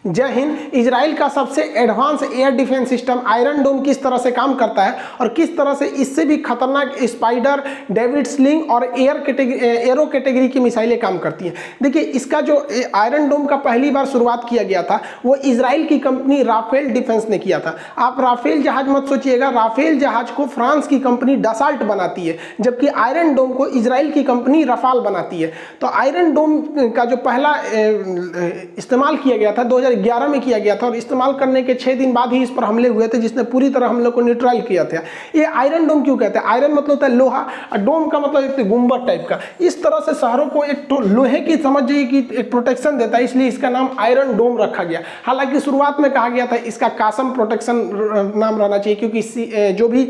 जय हिंद। इजराइल का सबसे advance air defence system Iron Dome किस तरह से काम करता है और किस तरह से इससे भी खतरनाक स्पाइडर, डेविड स्लिंग और एरो कैटेगरी की मिसाइलें काम करती हैं। देखिए, इसका जो आयरन डोम का पहली बार शुरुआत किया गया था वो इजराइल की कंपनी राफेल डिफेंस ने किया था। आप राफेल जहाज मत सोचिएगा, राफेल जहाज को फ्रांस की कंपनी डसाल्ट बनाती है, जबकि आयरन डोम को इजराइल की कंपनी रफाल बनाती है। तो आयरन डोम का जो पहला इस्तेमाल किया गया था 2011 में किया गया था और इस्तेमाल करने के 6 दिन बाद ही इस पर हमले हुए थे, जिसने पूरी तरह हम लोग को न्यूट्रल किया था। ये आयरन डोम क्यों कहते हैं? आयरन मतलब होता है लोहा और डोम का मतलब एक गुंबद टाइप का। इस तरह से शहरों को एक लोहे की समझ जाइए कि एक प्रोटेक्शन देता है, इसलिए इसका नाम आयरन डोम रखा गया। हालांकि शुरुआत में कहा गया था इसका कासम प्रोटेक्शन नाम रहना चाहिए, क्योंकि जो भी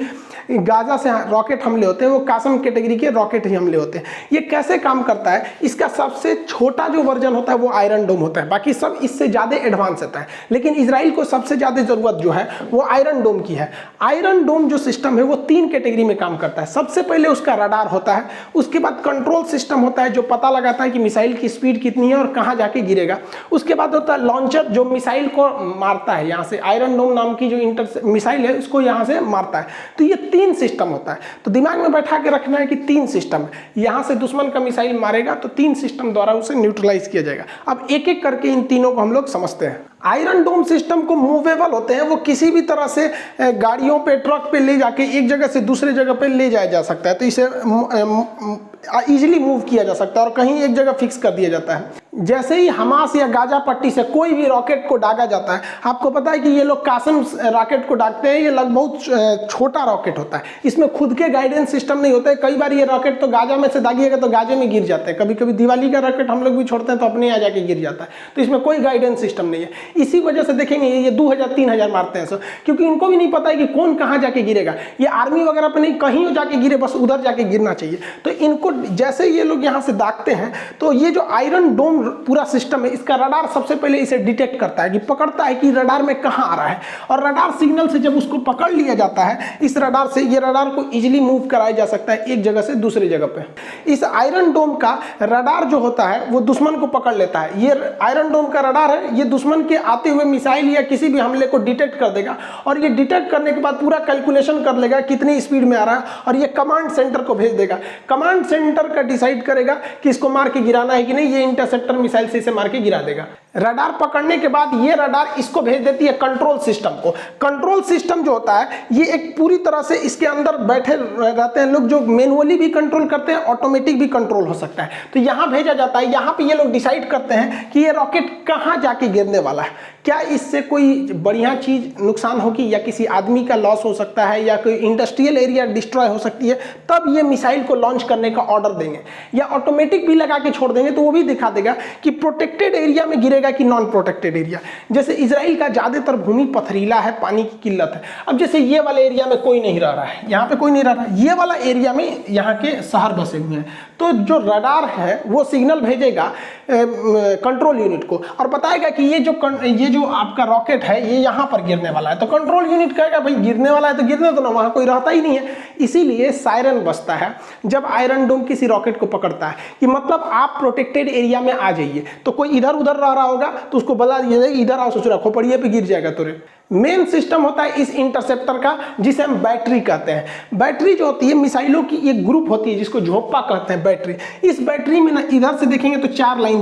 गाजा से रॉकेट हमले होते हैं वो कासम कैटेगरी के रॉकेट ही हमले होते हैं। ये कैसे काम करता है? इसका सबसे छोटा जो वर्जन होता है वो आयरन डोम होता है, बाकी सब इससे ज़्यादा एडवांस होता है। लेकिन इजराइल को सबसे ज़्यादा ज़रूरत जो है वो आयरन डोम की है। आयरन डोम जो सिस्टम है वो 3 कैटेगरी में काम करता है। सबसे पहले उसका रडार होता है, उसके बाद कंट्रोल सिस्टम होता है जो पता लगाता है कि मिसाइल की स्पीड कितनी है और कहाँ जाके गिरेगा। उसके बाद होता है लॉन्चर जो मिसाइल को मारता है, यहाँ से आयरन डोम नाम की जो मिसाइल है उसको यहाँ से मारता है। तो ये 3 सिस्टम होता है। तो दिमाग में बैठा के रखना है कि 3 सिस्टम है। यहाँ से दुश्मन का मिसाइल मारेगा तो 3 सिस्टम द्वारा उसे न्यूट्रलाइज किया जाएगा। अब एक एक करके इन तीनों को हम लोग समझते हैं। आयरन डोम सिस्टम को मूवेबल होते हैं, वो किसी भी तरह से गाड़ियों पे, ट्रक पे ले जाके एक जगह से दूसरे जगह पे ले जाया जा सकता है। तो इसे इजीली मूव किया जा सकता है और कहीं एक जगह फिक्स कर दिया जाता है। जैसे ही हमास या गाजा पट्टी से कोई भी रॉकेट को दागा जाता है, आपको पता है कि ये लोग कासम रॉकेट को दागते हैं। ये लगभग बहुत छोटा रॉकेट होता है, इसमें खुद के गाइडेंस सिस्टम नहीं होते। कई बार ये रॉकेट तो गाजा में से दागिएगा तो गाजे में गिर जाते हैं। कभी कभी दिवाली का रॉकेट हम लोग भी छोड़ते हैं तो अपने यहाँ जाके गिर जाता है। तो इसमें कोई गाइडेंस सिस्टम नहीं है। इसी वजह से देखेंगे ये 2000-3000 मारते हैं, क्योंकि इनको भी नहीं पता है कि कौन कहाँ जाके गिरेगा। ये आर्मी वगैरह पे नहीं, कहीं जाके गिरे, बस उधर जाके गिरना चाहिए। तो इनको जैसे ये लोग यहाँ से दागते हैं तो ये जो आयरन डोम पूरा सिस्टम है, इसका रडार सबसे पहले इसे डिटेक्ट करता है, कि पकड़ता है कि रडार में कहाँ आ रहा है। और रडार सिग्नल से जब उसको पकड़ लिया जाता है, इस रडार से ये रडार को इजीली मूव कराया जा सकता है एक जगह से दूसरी जगह पे। इस आयरन डोम का रडार जो होता है वो दुश्मन को पकड़ लेता है। ये आयरन डोम का रडार है, ये दुश्मन के आते हुए मिसाइल या किसी भी हमले को डिटेक्ट कर देगा और ये डिटेक्ट करने के बाद पूरा कैलकुलेशन कर लेगा कितनी स्पीड में आ रहा है और ये कमांड सेंटर को भेज देगा। कमांड सेंटर का डिसाइड करेगा कि इसको मार के गिराना है कि नहीं। ये इंटरसेप्टर मिसाइल से इसे मार के गिरा देगा। रडार पकड़ने के बाद ये रडार इसको भेज देती है कंट्रोल सिस्टम को। कंट्रोल सिस्टम जो होता है ये एक पूरी तरह से इसके अंदर बैठे रहते हैं लोग, जो मैनुअली भी कंट्रोल करते हैं, ऑटोमेटिक भी कंट्रोल हो सकता है। तो यहाँ भेजा जाता है, यहाँ पे ये लोग डिसाइड करते हैं कि ये रॉकेट कहाँ जाके गिरने वाला है। क्या इससे कोई बढ़िया चीज नुकसान होगी या किसी आदमी का लॉस हो सकता है या कोई इंडस्ट्रियल एरिया डिस्ट्रॉय हो सकती है, तब ये मिसाइल को लॉन्च करने का ऑर्डर देंगे। या ऑटोमेटिक भी लगा के छोड़ देंगे तो वो भी दिखा देगा कि प्रोटेक्टेड एरिया में गिरेगा कि नॉन प्रोटेक्टेड एरिया। जैसे इजराइल का ज्यादातर भूमि पथरीला है, पानी की किल्लत है। अब जैसे ये वाले एरिया में कोई नहीं रह रहा है, यहाँ पे कोई नहीं रह रहा है, ये वाला एरिया में यहाँ के शहर बसे हुए हैं, तो जो रडार है वो सिग्नल भेजेगा कंट्रोल यूनिट को और बताएगा कि ये जो आपका रॉकेट है ये यहाँ पर गिरने वाला है। तो कंट्रोल यूनिट कहेगा भाई गिरने वाला है तो गिरने दो ना, वहाँ कोई रहता ही नहीं है। इसीलिए सायरन बजता है जब आयरन डोम किसी रॉकेट को पकड़ता है कि मतलब आप प्रोटेक्टेड एरिया में आ जाइए। तो कोई इधर उधर रह रहा होगा तो उसको बता दिया जाए इधर आओ, सोच रखो पड़िए पे गिर जाएगा तुरंत। मेन सिस्टम होता है इस इंटरसेप्टर का, जिसे हम बैटरी कहते हैं। बैटरी जो होती है मिसाइलों की एक ग्रुप होती है जिसको झोंपा कहते हैं बैटरी। इस बैटरी में ना इधर से देखेंगे तो 4 लाइन